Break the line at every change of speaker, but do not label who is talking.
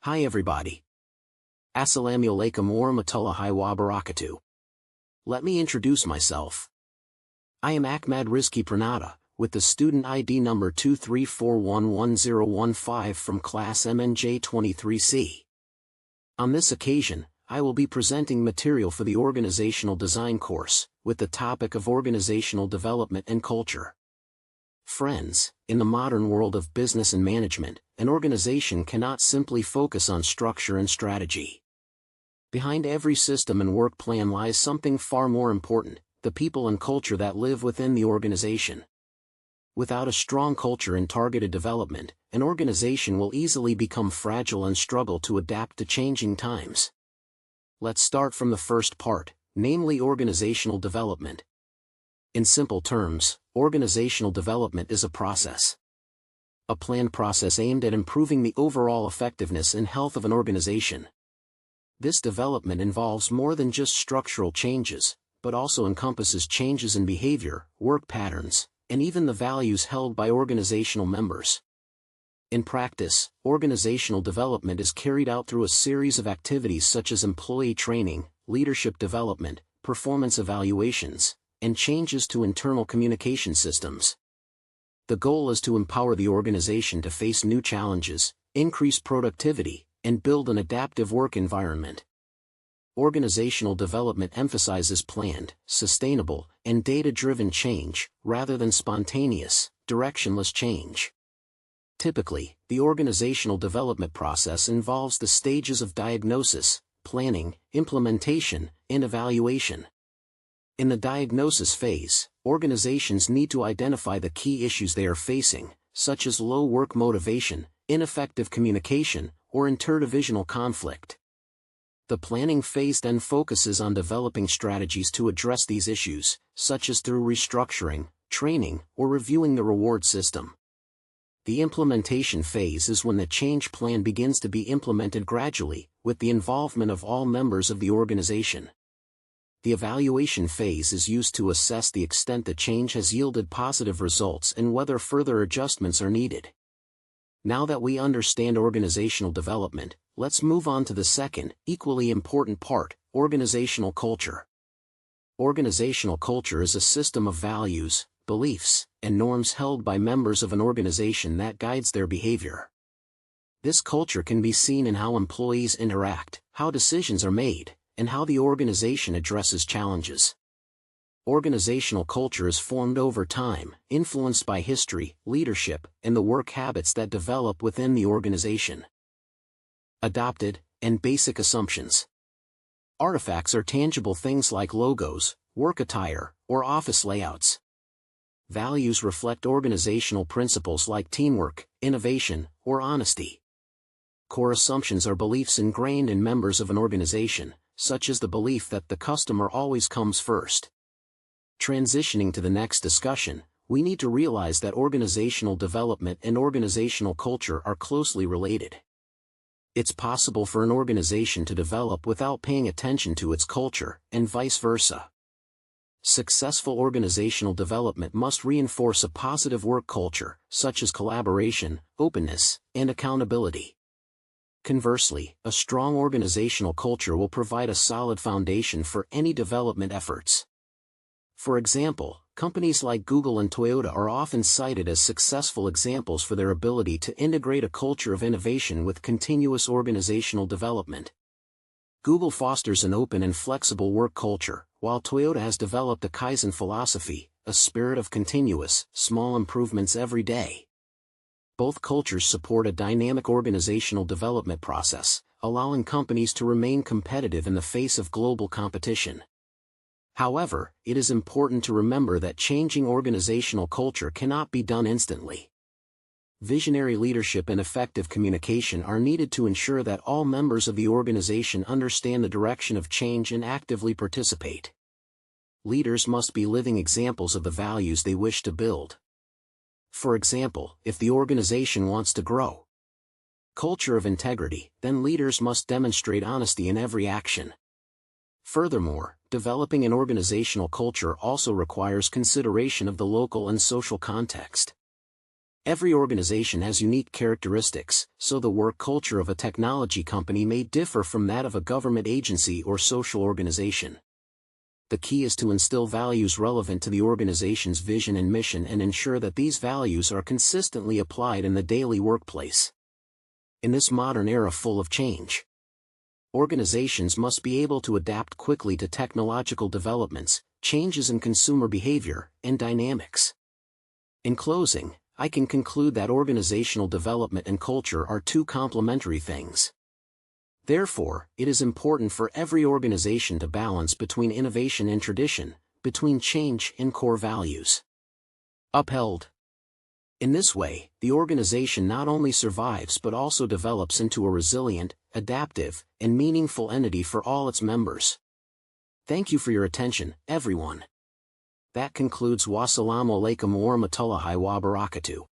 Hi everybody. Assalamu alaikum warahmatullahi wabarakatuh. Let me introduce myself. I am Ahmad Rizki Pranata, with the student ID number 234111015 from class MNJ23C. On this occasion, I will be presenting material for the Organizational Design course, with the topic of organizational development and culture. Friends, in the modern world of business and management, an organization cannot simply focus on structure and strategy. Behind every system and work plan lies something far more important, the people and culture that live within the organization. Without a strong culture and targeted development, an organization will easily become fragile and struggle to adapt to changing times. Let's start from the first part, namely organizational development. In simple terms, organizational development is a process. A planned process aimed at improving the overall effectiveness and health of an organization. This development involves more than just structural changes, but also encompasses changes in behavior, work patterns, and even the values held by organizational members. In practice, organizational development is carried out through a series of activities such as employee training, leadership development, performance evaluations, and changes to internal communication systems. The goal is to empower the organization to face new challenges, increase productivity, and build an adaptive work environment. Organizational development emphasizes planned, sustainable, and data-driven change, rather than spontaneous, directionless change. Typically, the organizational development process involves the stages of diagnosis, planning, implementation, and evaluation. In the diagnosis phase, organizations need to identify the key issues they are facing, such as low work motivation, ineffective communication, or interdivisional conflict. The planning phase then focuses on developing strategies to address these issues, such as through restructuring, training, or reviewing the reward system. The implementation phase is when the change plan begins to be implemented gradually, with the involvement of all members of the organization. The evaluation phase is used to assess the extent the change has yielded positive results and whether further adjustments are needed. Now that we understand organizational development, let's move on to the second, equally important part, organizational culture. Organizational culture is a system of values, beliefs, and norms held by members of an organization that guides their behavior. This culture can be seen in how employees interact, how decisions are made, and how the organization addresses challenges. Organizational culture is formed over time, influenced by history, leadership, and the work habits that develop within the organization. Adopted, and basic assumptions. Artifacts are tangible things like logos, work attire, or office layouts. Values reflect organizational principles like teamwork, innovation, or honesty. Core assumptions are beliefs ingrained in members of an organization, such as the belief that the customer always comes first. Transitioning to the next discussion, we need to realize that organizational development and organizational culture are closely related. It's possible for an organization to develop without paying attention to its culture, and vice versa. Successful organizational development must reinforce a positive work culture, such as collaboration, openness, and accountability. Conversely, a strong organizational culture will provide a solid foundation for any development efforts. For example, companies like Google and Toyota are often cited as successful examples for their ability to integrate a culture of innovation with continuous organizational development. Google fosters an open and flexible work culture, while Toyota has developed a Kaizen philosophy, a spirit of continuous, small improvements every day. Both cultures support a dynamic organizational development process, allowing companies to remain competitive in the face of global competition. However, it is important to remember that changing organizational culture cannot be done instantly. Visionary leadership and effective communication are needed to ensure that all members of the organization understand the direction of change and actively participate. Leaders must be living examples of the values they wish to build. For example, if the organization wants to grow culture of integrity, then leaders must demonstrate honesty in every action. Furthermore, developing an organizational culture also requires consideration of the local and social context. Every organization has unique characteristics, so the work culture of a technology company may differ from that of a government agency or social organization. The key is to instill values relevant to the organization's vision and mission and ensure that these values are consistently applied in the daily workplace. In this modern era full of change, organizations must be able to adapt quickly to technological developments, changes in consumer behavior, and dynamics. In closing, I can conclude that organizational development and culture are two complementary things. Therefore, it is important for every organization to balance between innovation and tradition, between change and core values. Upheld. In this way, the organization not only survives but also develops into a resilient, adaptive, and meaningful entity for all its members. Thank you for your attention, everyone. That concludes Wassalamu alaikum warahmatullahi wabarakatuh.